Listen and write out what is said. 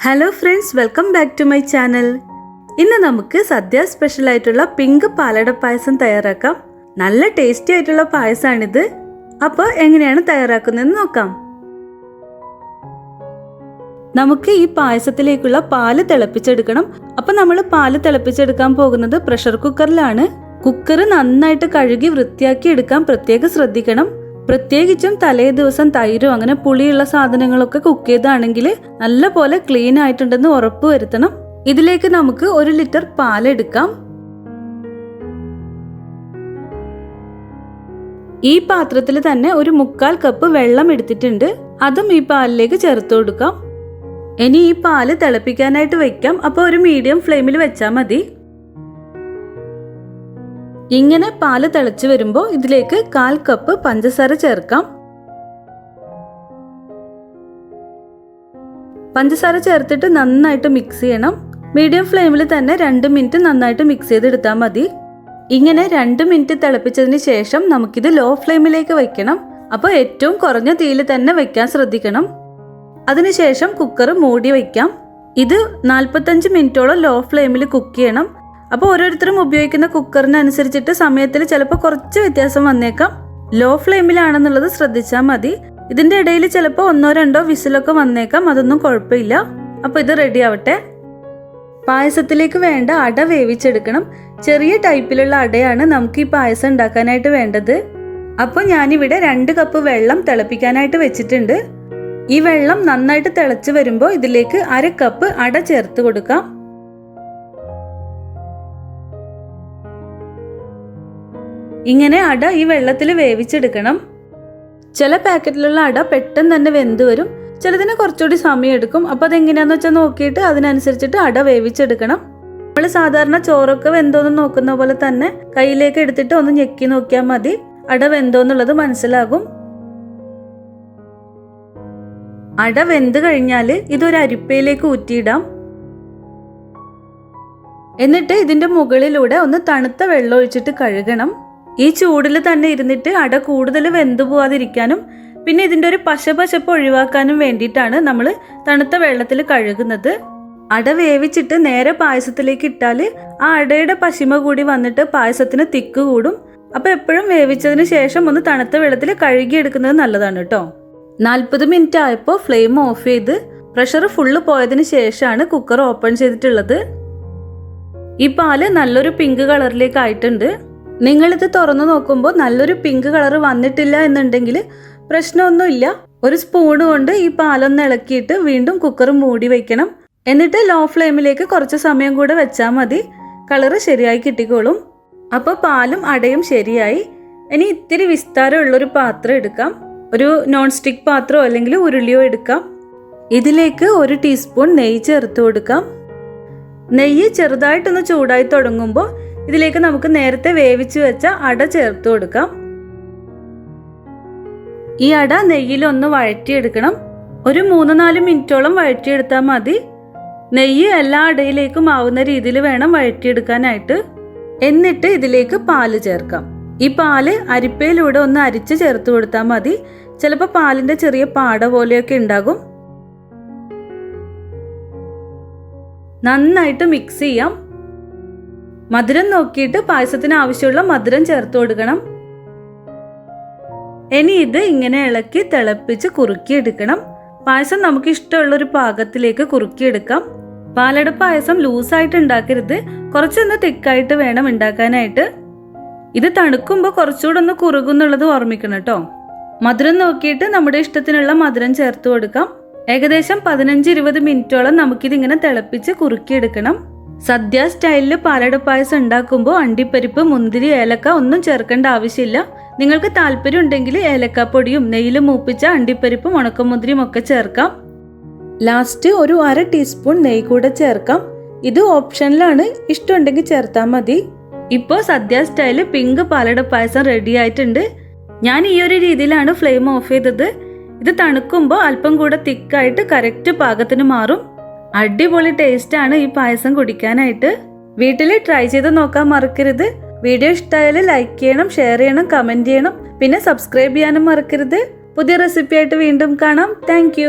Hello friends, welcome back to my channel. ഇന്ന് നമുക്ക് സദ്യ special ആയിട്ടുള്ള പിങ്ക് പാലട പായസം തയ്യാറാക്കാം. നല്ല ടേസ്റ്റി ആയിട്ടുള്ള പായസമാണിത്. അപ്പോൾ എങ്ങനെയാണ് തയ്യാറാക്കുന്നതെന്ന് നോക്കാം. നമുക്ക് ഈ പായസത്തിലേക്കുള്ള പാല് തിളപ്പിച്ചെടുക്കണം. അപ്പോൾ നമ്മൾ പാല് തിളപ്പിച്ചെടുക്കാൻ പോകുന്നത് പ്രഷർ കുക്കറിലാണ്. കുക്കർ നന്നായിട്ട് കഴുകി വൃത്തിയാക്കി എടുക്കാൻ പ്രത്യേകം ശ്രദ്ധിക്കണം. പ്രത്യേകിച്ചും തലേ ദിവസം തൈരോ അങ്ങനെ പുളിയുള്ള സാധനങ്ങളൊക്കെ കുക്ക് ചെയ്താണെങ്കിൽ നല്ല പോലെ ക്ലീൻ ആയിട്ടുണ്ടെന്ന് ഉറപ്പ് വരുത്തണം. ഇതിലേക്ക് നമുക്ക് 1 ലിറ്റർ പാലെടുക്കാം. ഈ പാത്രത്തിൽ തന്നെ 1/4 കപ്പ് വെള്ളം എടുത്തിട്ടുണ്ട്. അതും ഈ പാലിലേക്ക് ചേർത്ത് കൊടുക്കാം. ഇനി ഈ പാല് തിളപ്പിക്കാനായിട്ട് വെക്കാം. അപ്പോൾ ഒരു മീഡിയം ഫ്ലെയിമിൽ വെച്ചാൽ മതി. ഇങ്ങനെ പാല് തിളച്ചു വരുമ്പോൾ ഇതിലേക്ക് 1/4 കപ്പ് പഞ്ചസാര ചേർക്കാം. പഞ്ചസാര ചേർത്തിട്ട് നന്നായിട്ട് മിക്സ് ചെയ്യണം. മീഡിയം ഫ്ലെയിമിൽ തന്നെ 2 മിനിറ്റ് നന്നായിട്ട് മിക്സ് ചെയ്തെടുത്താൽ മതി. ഇങ്ങനെ 2 മിനിറ്റ് തിളപ്പിച്ചതിന് ശേഷം നമുക്കിത് ലോ ഫ്ലെയിമിലേക്ക് വെക്കണം. അപ്പോൾ ഏറ്റവും കുറഞ്ഞ തീയിൽ തന്നെ വെക്കാൻ ശ്രദ്ധിക്കണം. അതിനുശേഷം കുക്കർ മൂടി വയ്ക്കാം. ഇത് 45 മിനിറ്റോളം ലോ ഫ്ലെയിമിൽ കുക്ക് ചെയ്യണം. അപ്പോൾ ഓരോരുത്തരും ഉപയോഗിക്കുന്ന കുക്കറിനനുസരിച്ചിട്ട് സമയത്തിൽ ചിലപ്പോൾ കുറച്ച് വ്യത്യാസം വന്നേക്കാം. ലോ ഫ്ലെയിമിലാണെന്നുള്ളത് ശ്രദ്ധിച്ചാൽ മതി. ഇതിൻ്റെ ഇടയിൽ ചിലപ്പോൾ 1-2 വിസിലൊക്കെ വന്നേക്കാം. അതൊന്നും കുഴപ്പമില്ല. അപ്പോൾ ഇത് റെഡി ആവട്ടെ. പായസത്തിലേക്ക് വേണ്ട അട വേവിച്ചെടുക്കണം. ചെറിയ ടൈപ്പിലുള്ള അടയാണ് നമുക്ക് ഈ പായസം ഉണ്ടാക്കാനായിട്ട് വേണ്ടത്. അപ്പോൾ ഞാനിവിടെ 2 കപ്പ് വെള്ളം തിളപ്പിക്കാനായിട്ട് വെച്ചിട്ടുണ്ട്. ഈ വെള്ളം നന്നായിട്ട് തിളച്ച് വരുമ്പോൾ ഇതിലേക്ക് 1/2 കപ്പ് അട ചേർത്ത് കൊടുക്കാം. ഇങ്ങനെ അട ഈ വെള്ളത്തിൽ വേവിച്ചെടുക്കണം. ചില പാക്കറ്റിലുള്ള അട പെട്ടെന്ന് തന്നെ വെന്ത് വരും. ചിലതിന് കുറച്ചുകൂടി സമയം എടുക്കും. അപ്പോൾ അതെങ്ങനെയാണെന്ന് വെച്ചാൽ നോക്കിയിട്ട് അതിനനുസരിച്ചിട്ട് അട വേവിച്ചെടുക്കണം. നമ്മൾ സാധാരണ ചോറൊക്കെ വെന്തോന്ന് നോക്കുന്ന പോലെ തന്നെ കയ്യിലേക്ക് എടുത്തിട്ട് ഒന്ന് ഞെക്കി നോക്കിയാൽ മതി. അട വെന്തോന്നുള്ളത് മനസ്സിലാകും. അട വെന്ത് കഴിഞ്ഞാൽ ഇതൊരു അരിപ്പയിലേക്ക് ഊറ്റിയിടാം. എന്നിട്ട് ഇതിൻ്റെ മുകളിലൂടെ ഒന്ന് തണുത്ത വെള്ളം ഒഴിച്ചിട്ട് കഴുകണം. ഈ ചൂടിൽ തന്നെ ഇരുന്നിട്ട് അട കൂടുതൽ വെന്തു പോവാതിരിക്കാനും പിന്നെ ഇതിൻ്റെ ഒരു പശപശപ്പ് ഒഴിവാക്കാനും വേണ്ടിയിട്ടാണ് നമ്മൾ തണുത്ത വെള്ളത്തിൽ കഴുകുന്നത്. അട വേവിച്ചിട്ട് നേരെ പായസത്തിലേക്ക് ഇട്ടാൽ ആ അടയുടെ പശിമ കൂടി വന്നിട്ട് പായസത്തിന് തിക്ക് കൂടും. അപ്പോൾ എപ്പോഴും വേവിച്ചതിന് ശേഷം ഒന്ന് തണുത്ത വെള്ളത്തിൽ കഴുകിയെടുക്കുന്നത് നല്ലതാണ് കേട്ടോ. 40 മിനിറ്റ് ആയപ്പോൾ ഫ്ലെയിം ഓഫ് ചെയ്ത് പ്രഷർ ഫുള്ള് പോയതിന് ശേഷമാണ് കുക്കർ ഓപ്പൺ ചെയ്തിട്ടുള്ളത്. ഈ പാല് നല്ലൊരു പിങ്ക് കളറിലേക്ക് ആയിട്ടുണ്ട്. നിങ്ങളിത് തുറന്നു നോക്കുമ്പോൾ നല്ലൊരു പിങ്ക് കളർ വന്നിട്ടില്ല എന്നുണ്ടെങ്കിൽ പ്രശ്നമൊന്നുമില്ല. ഒരു സ്പൂണ് കൊണ്ട് ഈ പാലൊന്ന് ഇളക്കിയിട്ട് വീണ്ടും കുക്കർ മൂടി വയ്ക്കണം. എന്നിട്ട് ലോ ഫ്ലെയിമിലേക്ക് കുറച്ച് സമയം കൂടെ വെച്ചാൽ മതി. കളറ് ശരിയായി കിട്ടിക്കോളും. അപ്പോൾ പാലും അടയും ശരിയായി. ഇനി ഇത്തിരി വിസ്താരമുള്ളൊരു പാത്രം എടുക്കാം. ഒരു നോൺ സ്റ്റിക്ക് പാത്രമോ അല്ലെങ്കിൽ ഉരുളിയോ എടുക്കാം. ഇതിലേക്ക് 1 ടീസ്പൂൺ നെയ്യ് ചേർത്ത് കൊടുക്കാം. നെയ്യ് ചെറുതായിട്ടൊന്ന് ചൂടായി തുടങ്ങുമ്പോൾ ഇതിലേക്ക് നമുക്ക് നേരത്തെ വേവിച്ചു വെച്ച അട ചേർത്ത് കൊടുക്കാം. ഈ അട നെയ്യിലൊന്ന് വഴറ്റിയെടുക്കണം. ഒരു 3-4 മിനിറ്റോളം വഴറ്റിയെടുത്താൽ മതി. നെയ്യ് എല്ലാ അടയിലേക്കും ആവുന്ന രീതിയിൽ വേണം വഴറ്റിയെടുക്കാനായിട്ട്. എന്നിട്ട് ഇതിലേക്ക് പാല് ചേർക്കാം. ഈ പാല് അരിപ്പയിലൂടെ ഒന്ന് അരിച്ച് ചേർത്ത് കൊടുത്താൽ മതി. ചിലപ്പോൾ പാലിൻ്റെ ചെറിയ പാട പോലെയൊക്കെ ഉണ്ടാകും. നന്നായിട്ട് മിക്സ് ചെയ്യാം. മധുരം നോക്കിയിട്ട് പായസത്തിന് ആവശ്യമുള്ള മധുരം ചേർത്ത് കൊടുക്കണം. ഇനി ഇത് ഇങ്ങനെ ഇളക്കി തിളപ്പിച്ച് കുറുക്കിയെടുക്കണം. പായസം നമുക്ക് ഇഷ്ടമുള്ളൊരു പാകത്തിലേക്ക് കുറുക്കിയെടുക്കാം. പാലട പായസം ലൂസായിട്ട് ഉണ്ടാക്കരുത്. കുറച്ചൊന്ന് തിക്കായിട്ട് വേണം ഉണ്ടാക്കാനായിട്ട്. ഇത് തണുക്കുമ്പോൾ കുറച്ചുകൂടെ ഒന്ന് കുറുകുന്നുള്ളത് ഓർമ്മിക്കണം കേട്ടോ. മധുരം നോക്കിയിട്ട് നമ്മുടെ ഇഷ്ടത്തിനുള്ള മധുരം ചേർത്ത് കൊടുക്കാം. ഏകദേശം 15-20 മിനിറ്റോളം നമുക്കിതിങ്ങനെ തിളപ്പിച്ച് കുറുക്കിയെടുക്കണം. സദ്യ സ്റ്റൈലിൽ പാലട പായസം ഉണ്ടാക്കുമ്പോൾ അണ്ടിപ്പരിപ്പ്, മുന്തിരി, ഏലക്ക ഒന്നും ചേർക്കേണ്ട ആവശ്യമില്ല. നിങ്ങൾക്ക് താല്പര്യം ഉണ്ടെങ്കിൽ ഏലക്കാപ്പൊടിയും നെയ്യിൽ മൂപ്പിച്ച അണ്ടിപ്പരിപ്പും ഉണക്കമുന്തിരിയും ഒക്കെ ചേർക്കാം. ലാസ്റ്റ് ഒരു 1/2 ടീസ്പൂൺ നെയ്യ് കൂടെ ചേർക്കാം. ഇത് ഓപ്ഷനിലാണ്, ഇഷ്ടമുണ്ടെങ്കിൽ ചേർത്താൽ മതി. ഇപ്പോൾ സദ്യ സ്റ്റൈല് പിങ്ക് പാലട പായസം റെഡി ആയിട്ടുണ്ട്. ഞാൻ ഈ ഒരു രീതിയിലാണ് ഫ്ലെയിം ഓഫ് ചെയ്തത്. ഇത് തണുക്കുമ്പോൾ അല്പം കൂടെ തിക്കായിട്ട് കറക്റ്റ് പാകത്തിന് മാറും. അടിപൊളി ടേസ്റ്റാണ് ഈ പായസം കുടിക്കാനായിട്ട്. വീട്ടിൽ ട്രൈ ചെയ്ത് നോക്കാൻ മറക്കരുത്. വീഡിയോ ഇഷ്ടമായാൽ ലൈക്ക് ചെയ്യണം, ഷെയർ ചെയ്യണം, കമൻറ്റ് ചെയ്യണം. പിന്നെ സബ്സ്ക്രൈബ് ചെയ്യാനും മറക്കരുത്. പുതിയ റെസിപ്പി ആയിട്ട് വീണ്ടും കാണാം. താങ്ക്